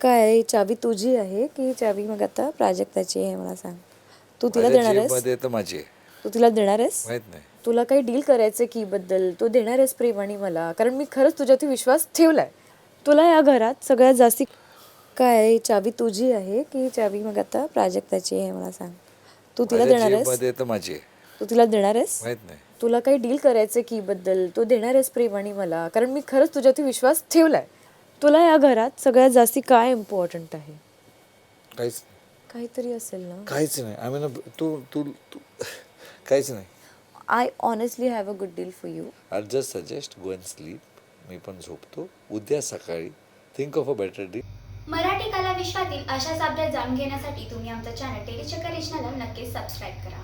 काय ही चावी तुझी आहे की चावी मग आता प्राजक्ताची आहे मला सांग. तू तिला देणार आहेस? मध्ये तर माझी आहे. तू तिला देणार आहेस? माहित नाही. तुला काही डील करायचं की बद्दल तो देणार आहेस प्रेमाने मला, कारण मी खरंच तुझ्यावरती विश्वास ठेवलाय. तुला या घरात सगळ्यात जास्ती काय ही चावी तुझी आहे की चावी मग आता प्राजक्ताची आहे मला सांग. तू तिला देणार आहेस? मध्ये तर माझी आहे. तू तिला देणार आहेस? माहित नाही. तुला काही डील करायचं की बद्दल तो देणार आहेस प्रेमाने मला, कारण मी खरंच तुझ्यावरती विश्वास ठेवलाय. तुला या घरात सगळ्यात जास्ती काय इम्पॉर्टंट आहे? काहीच काहीतरी असेल ना. काहीच नाही. आय मीन तू तू तू काहीच नाही. I honestly have a good deal for you. I just suggest go and sleep. मी पण झोपतो. उद्या सकाळी think of a better day. Marathi कला विश्वातील अशाच अपडेट जाणून घेण्यासाठी तुम्ही आमचं चॅनल टेलीचक्कर रिजनला नक्कीच सबस्क्राईब करा.